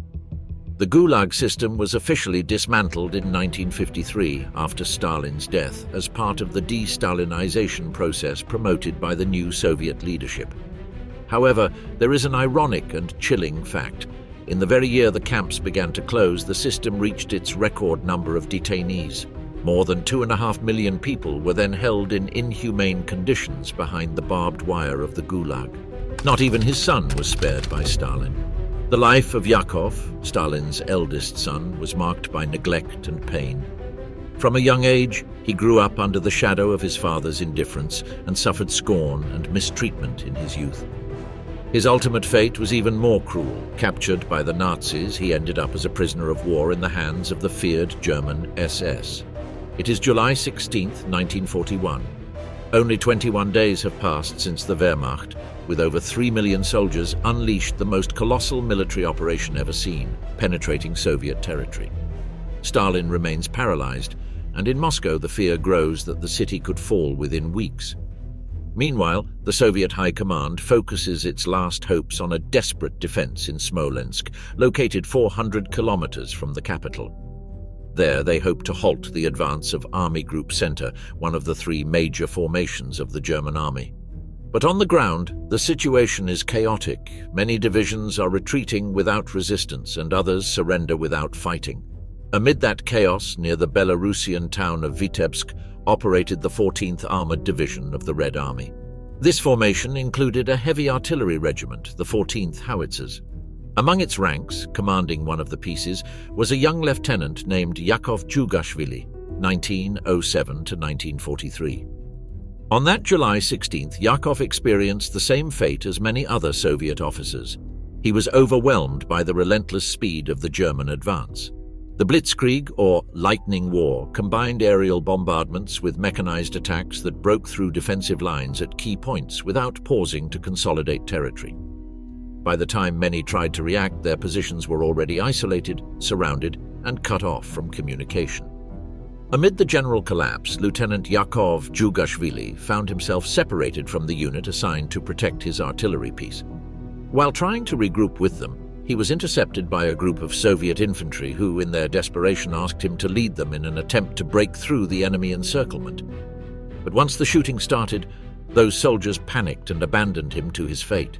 The Gulag system was officially dismantled in 1953 after Stalin's death as part of the de-Stalinization process promoted by the new Soviet leadership. However, there is an ironic and chilling fact. In the very year the camps began to close, the system reached its record number of detainees. More than 2.5 million people were then held in inhumane conditions behind the barbed wire of the Gulag. Not even his son was spared by Stalin. The life of Yakov, Stalin's eldest son, was marked by neglect and pain. From a young age, he grew up under the shadow of his father's indifference and suffered scorn and mistreatment in his youth. His ultimate fate was even more cruel. Captured by the Nazis, he ended up as a prisoner of war in the hands of the feared German SS. It is July 16, 1941. Only 21 days have passed since the Wehrmacht, with over 3 million soldiers, unleashed the most colossal military operation ever seen, penetrating Soviet territory. Stalin remains paralyzed, and in Moscow the fear grows that the city could fall within weeks. Meanwhile, the Soviet High Command focuses its last hopes on a desperate defense in Smolensk, located 400 kilometers from the capital. There they hope to halt the advance of Army Group Center, one of the 3 major formations of the German army. But on the ground, the situation is chaotic. Many divisions are retreating without resistance, and others surrender without fighting. Amid that chaos, near the Belarusian town of Vitebsk, operated the 14th Armored Division of the Red Army. This formation included a heavy artillery regiment, the 14th Howitzers. Among its ranks, commanding one of the pieces, was a young lieutenant named Yakov Jugashvili, 1907 to 1943. On that July 16th, Yakov experienced the same fate as many other Soviet officers. He was overwhelmed by the relentless speed of the German advance. The Blitzkrieg, or Lightning War, combined aerial bombardments with mechanized attacks that broke through defensive lines at key points without pausing to consolidate territory. By the time many tried to react, their positions were already isolated, surrounded, and cut off from communication. Amid the general collapse, Lieutenant Yakov Jugashvili found himself separated from the unit assigned to protect his artillery piece. While trying to regroup with them, he was intercepted by a group of Soviet infantry who, in their desperation, asked him to lead them in an attempt to break through the enemy encirclement. But once the shooting started, those soldiers panicked and abandoned him to his fate.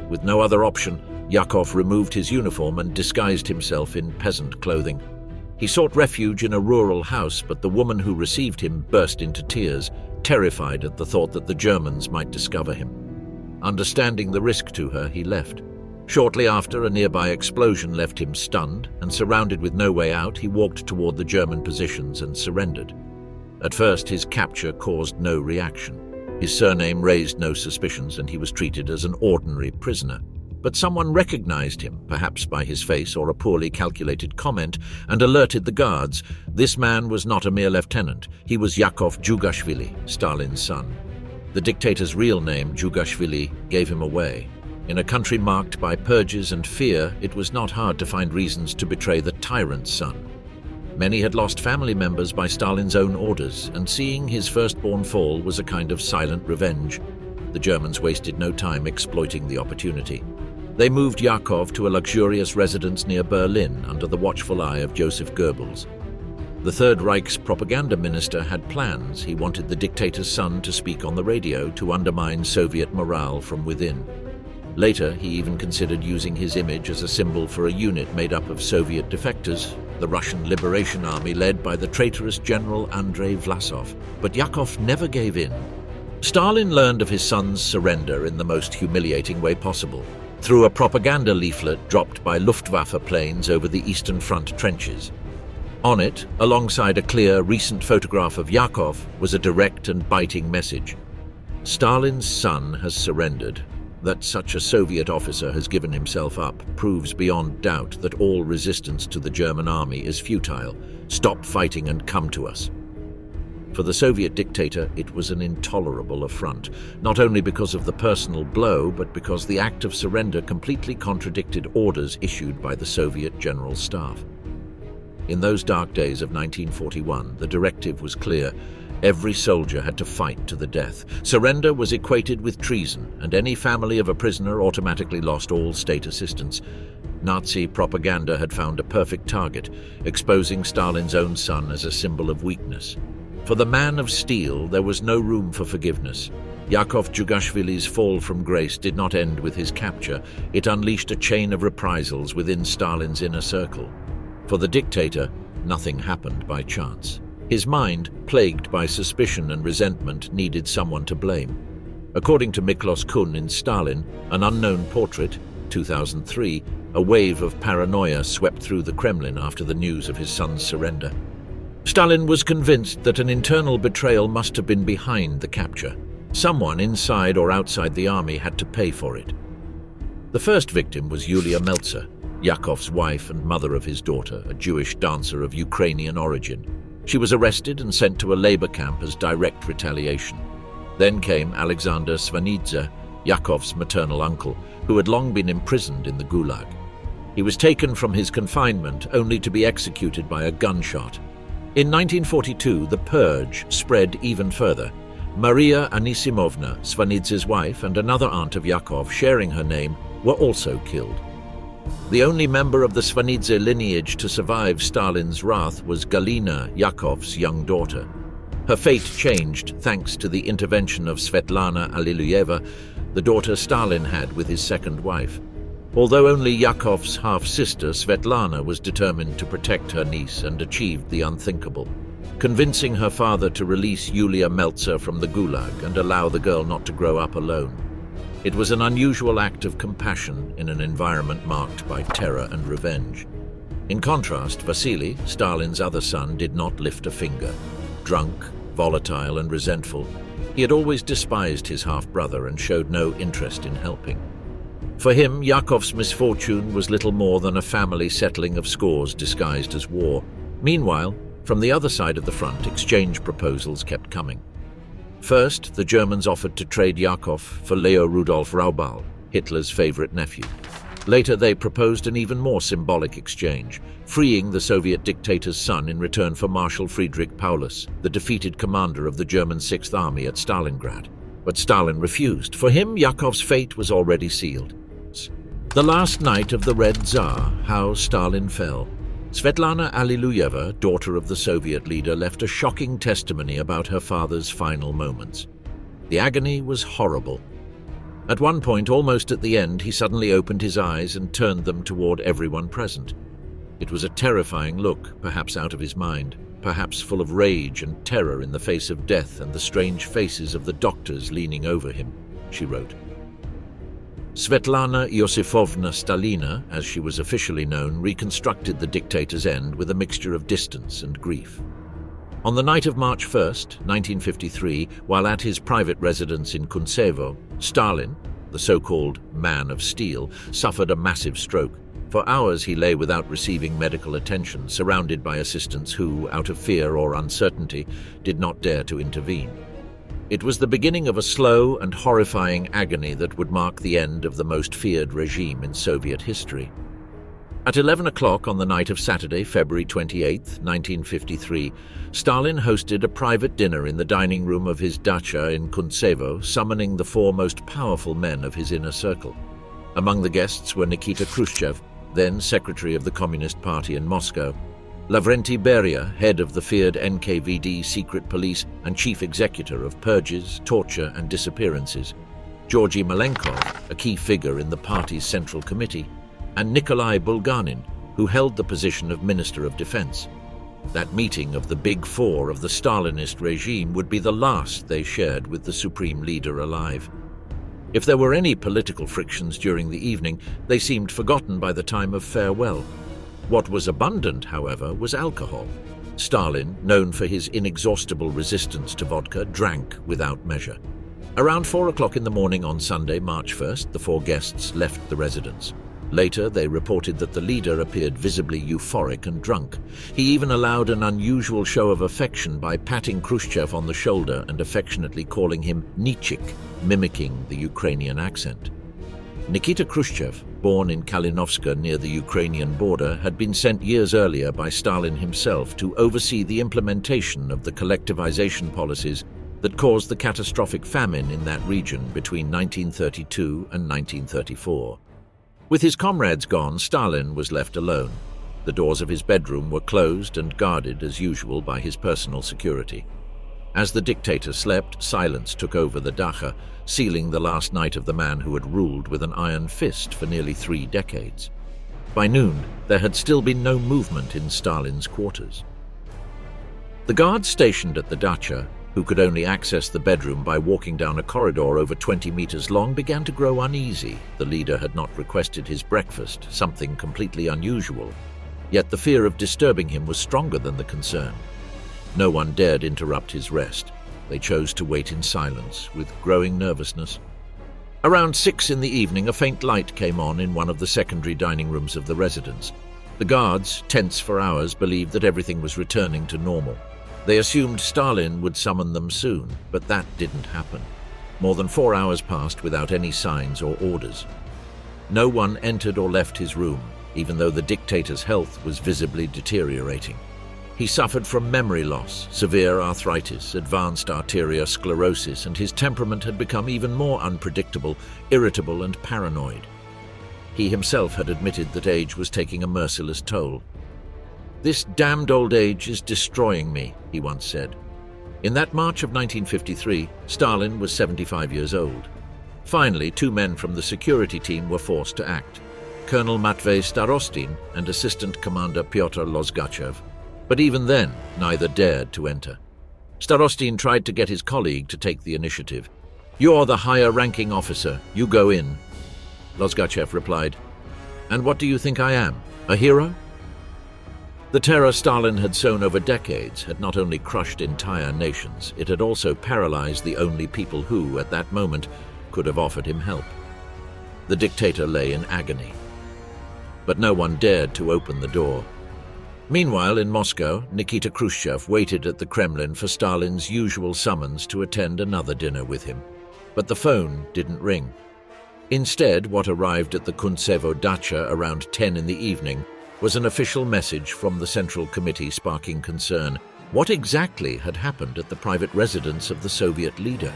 With no other option, Yakov removed his uniform and disguised himself in peasant clothing. He sought refuge in a rural house, but the woman who received him burst into tears, terrified at the thought that the Germans might discover him. Understanding the risk to her, he left. Shortly after, a nearby explosion left him stunned, and surrounded with no way out, he walked toward the German positions and surrendered. At first, his capture caused no reaction. His surname raised no suspicions, and he was treated as an ordinary prisoner. But someone recognized him, perhaps by his face or a poorly calculated comment, and alerted the guards. This man was not a mere lieutenant. He was Yakov Jugashvili, Stalin's son. The dictator's real name, Jugashvili, gave him away. In a country marked by purges and fear, it was not hard to find reasons to betray the tyrant's son. Many had lost family members by Stalin's own orders, and seeing his firstborn fall was a kind of silent revenge. The Germans wasted no time exploiting the opportunity. They moved Yakov to a luxurious residence near Berlin under the watchful eye of Joseph Goebbels. The Third Reich's propaganda minister had plans. He wanted the dictator's son to speak on the radio to undermine Soviet morale from within. Later, he even considered using his image as a symbol for a unit made up of Soviet defectors, the Russian Liberation Army led by the traitorous General Andrei Vlasov. But Yakov never gave in. Stalin learned of his son's surrender in the most humiliating way possible, through a propaganda leaflet dropped by Luftwaffe planes over the Eastern Front trenches. On it, alongside a clear, recent photograph of Yakov, was a direct and biting message. Stalin's son has surrendered. That such a Soviet officer has given himself up proves beyond doubt that all resistance to the German army is futile. Stop fighting and come to us. For the Soviet dictator, it was an intolerable affront, not only because of the personal blow, but because the act of surrender completely contradicted orders issued by the Soviet General Staff. In those dark days of 1941, the directive was clear. Every soldier had to fight to the death. Surrender was equated with treason, and any family of a prisoner automatically lost all state assistance. Nazi propaganda had found a perfect target, exposing Stalin's own son as a symbol of weakness. For the man of steel, there was no room for forgiveness. Yakov Jugashvili's fall from grace did not end with his capture. It unleashed a chain of reprisals within Stalin's inner circle. For the dictator, nothing happened by chance. His mind, plagued by suspicion and resentment, needed someone to blame. According to Miklos Kun in Stalin, an unknown portrait, 2003, a wave of paranoia swept through the Kremlin after the news of his son's surrender. Stalin was convinced that an internal betrayal must have been behind the capture. Someone inside or outside the army had to pay for it. The first victim was Yulia Meltzer, Yakov's wife and mother of his daughter, a Jewish dancer of Ukrainian origin. She was arrested and sent to a labor camp as direct retaliation. Then came Alexander Svanidze, Yakov's maternal uncle, who had long been imprisoned in the Gulag. He was taken from his confinement only to be executed by a gunshot. In 1942, the purge spread even further. Maria Anisimovna, Svanidze's wife, and another aunt of Yakov, sharing her name, were also killed. The only member of the Svanidze lineage to survive Stalin's wrath was Galina, Yakov's young daughter. Her fate changed thanks to the intervention of Svetlana Alliluyeva, the daughter Stalin had with his second wife. Although only Yakov's half-sister, Svetlana, was determined to protect her niece and achieved the unthinkable, convincing her father to release Yulia Meltzer from the Gulag and allow the girl not to grow up alone. It was an unusual act of compassion in an environment marked by terror and revenge. In contrast, Vasily, Stalin's other son, did not lift a finger. Drunk, volatile and resentful, he had always despised his half-brother and showed no interest in helping. For him, Yakov's misfortune was little more than a family settling of scores disguised as war. Meanwhile, from the other side of the front, exchange proposals kept coming. First, the Germans offered to trade Yakov for Leo Rudolf Raubal, Hitler's favorite nephew. Later, they proposed an even more symbolic exchange, freeing the Soviet dictator's son in return for Marshal Friedrich Paulus, the defeated commander of the German Sixth Army at Stalingrad. But Stalin refused. For him, Yakov's fate was already sealed. The last night of the Red Tsar, how Stalin fell. Svetlana Alliluyeva, daughter of the Soviet leader, left a shocking testimony about her father's final moments. The agony was horrible. At one point, almost at the end, he suddenly opened his eyes and turned them toward everyone present. It was a terrifying look, perhaps out of his mind, perhaps full of rage and terror in the face of death and the strange faces of the doctors leaning over him, she wrote. Svetlana Iosifovna Stalina, as she was officially known, reconstructed the dictator's end with a mixture of distance and grief. On the night of March 1st, 1953, while at his private residence in Kuntsevo, Stalin, the so-called Man of Steel, suffered a massive stroke. For hours he lay without receiving medical attention, surrounded by assistants who, out of fear or uncertainty, did not dare to intervene. It was the beginning of a slow and horrifying agony that would mark the end of the most feared regime in Soviet history. At 11 o'clock on the night of Saturday, February 28, 1953, Stalin hosted a private dinner in the dining room of his dacha in Kuntsevo, summoning the four most powerful men of his inner circle. Among the guests were Nikita Khrushchev, then Secretary of the Communist Party in Moscow, Lavrenti Beria, head of the feared NKVD secret police and chief executor of purges, torture and disappearances, Georgy Malenkov, a key figure in the party's Central Committee, and Nikolai Bulganin, who held the position of Minister of Defense. That meeting of the Big Four of the Stalinist regime would be the last they shared with the supreme leader alive. If there were any political frictions during the evening, they seemed forgotten by the time of farewell. What was abundant, however, was alcohol. Stalin, known for his inexhaustible resistance to vodka, drank without measure. Around 4 o'clock in the morning on Sunday, March 1st, the four guests left the residence. Later, they reported that the leader appeared visibly euphoric and drunk. He even allowed an unusual show of affection by patting Khrushchev on the shoulder and affectionately calling him Nichik, mimicking the Ukrainian accent. Nikita Khrushchev, born in Kalinovska near the Ukrainian border, had been sent years earlier by Stalin himself to oversee the implementation of the collectivization policies that caused the catastrophic famine in that region between 1932 and 1934. With his comrades gone, Stalin was left alone. The doors of his bedroom were closed and guarded as usual by his personal security. As the dictator slept, silence took over the dacha, sealing the last night of the man who had ruled with an iron fist for nearly 3 decades. By noon, there had still been no movement in Stalin's quarters. The guards stationed at the dacha, who could only access the bedroom by walking down a corridor over 20 meters long, began to grow uneasy. The leader had not requested his breakfast, something completely unusual. Yet the fear of disturbing him was stronger than the concern. No one dared interrupt his rest. They chose to wait in silence, with growing nervousness. Around 6 in the evening, a faint light came on in one of the secondary dining rooms of the residence. The guards, tense for hours, believed that everything was returning to normal. They assumed Stalin would summon them soon, but that didn't happen. More than 4 hours passed without any signs or orders. No one entered or left his room, even though the dictator's health was visibly deteriorating. He suffered from memory loss, severe arthritis, advanced arteriosclerosis, and his temperament had become even more unpredictable, irritable, and paranoid. He himself had admitted that age was taking a merciless toll. "This damned old age is destroying me," he once said. In that March of 1953, Stalin was 75 years old. Finally, 2 men from the security team were forced to act: Colonel Matvey Starostin and Assistant Commander Pyotr Lozgachev. But even then, neither dared to enter. Starostin tried to get his colleague to take the initiative. "You're the higher-ranking officer. You go in," Lozgachev replied. "And what do you think I am? A hero?" The terror Stalin had sown over decades had not only crushed entire nations, it had also paralyzed the only people who, at that moment, could have offered him help. The dictator lay in agony. But no one dared to open the door. Meanwhile, in Moscow, Nikita Khrushchev waited at the Kremlin for Stalin's usual summons to attend another dinner with him. But the phone didn't ring. Instead, what arrived at the Kuntsevo dacha around 10 in the evening was an official message from the Central Committee sparking concern. What exactly had happened at the private residence of the Soviet leader?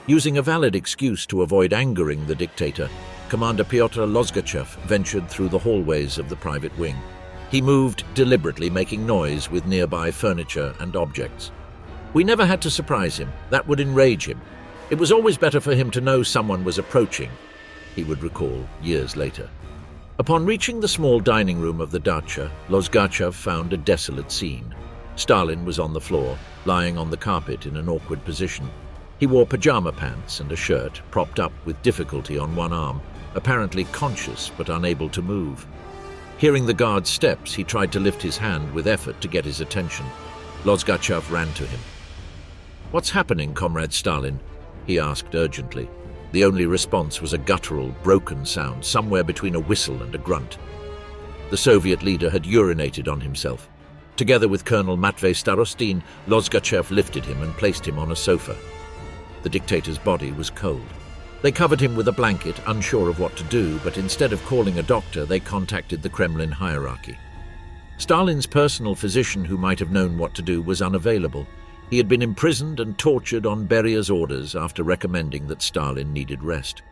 Using a valid excuse to avoid angering the dictator, Commander Pyotr Lozgachev ventured through the hallways of the private wing. He moved deliberately, making noise with nearby furniture and objects. "We never had to surprise him. That would enrage him. It was always better for him to know someone was approaching," he would recall years later. Upon reaching the small dining room of the dacha, Lozgachev found a desolate scene. Stalin was on the floor, lying on the carpet in an awkward position. He wore pajama pants and a shirt, propped up with difficulty on one arm, apparently conscious but unable to move. Hearing the guard's steps, he tried to lift his hand with effort to get his attention. Lozgachev ran to him. "What's happening, Comrade Stalin?" he asked urgently. The only response was a guttural, broken sound, somewhere between a whistle and a grunt. The Soviet leader had urinated on himself. Together with Colonel Matvey Starostin, Lozgachev lifted him and placed him on a sofa. The dictator's body was cold. They covered him with a blanket, unsure of what to do, but instead of calling a doctor, they contacted the Kremlin hierarchy. Stalin's personal physician, who might have known what to do, was unavailable. He had been imprisoned and tortured on Beria's orders after recommending that Stalin needed rest.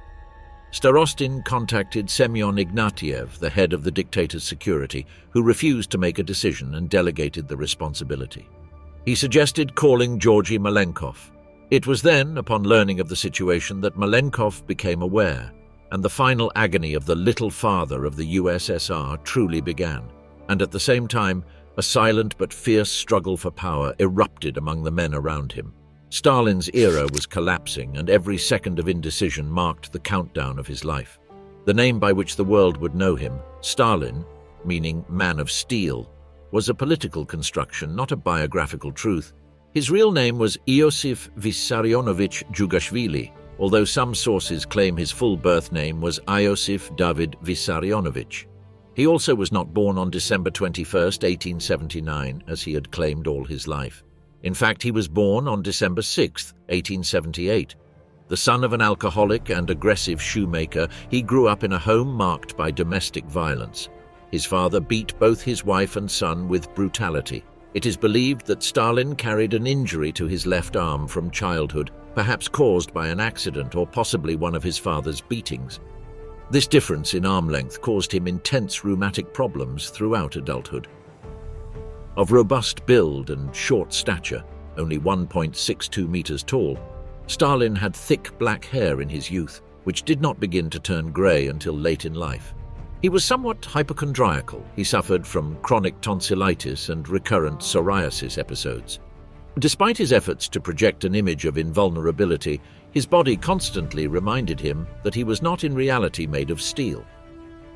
Starostin contacted Semyon Ignatiev, the head of the dictator's security, who refused to make a decision and delegated the responsibility. He suggested calling Georgy Malenkov. It was then, upon learning of the situation, that Malenkov became aware, and the final agony of the little father of the USSR truly began. And at the same time, a silent but fierce struggle for power erupted among the men around him. Stalin's era was collapsing, and every second of indecision marked the countdown of his life. The name by which the world would know him, Stalin, meaning man of steel, was a political construction, not a biographical truth. His real name was Iosif Vissarionovich Djugashvili, although some sources claim his full birth name was Iosif David Vissarionovich. He also was not born on December 21, 1879, as he had claimed all his life. In fact, he was born on December 6, 1878. The son of an alcoholic and aggressive shoemaker, he grew up in a home marked by domestic violence. His father beat both his wife and son with brutality. It is believed that Stalin carried an injury to his left arm from childhood, perhaps caused by an accident or possibly one of his father's beatings. This difference in arm length caused him intense rheumatic problems throughout adulthood. Of robust build and short stature, only 1.62 meters tall, Stalin had thick black hair in his youth, which did not begin to turn grey until late in life. He was somewhat hypochondriacal. He suffered from chronic tonsillitis and recurrent psoriasis episodes. Despite his efforts to project an image of invulnerability, his body constantly reminded him that he was not in reality made of steel.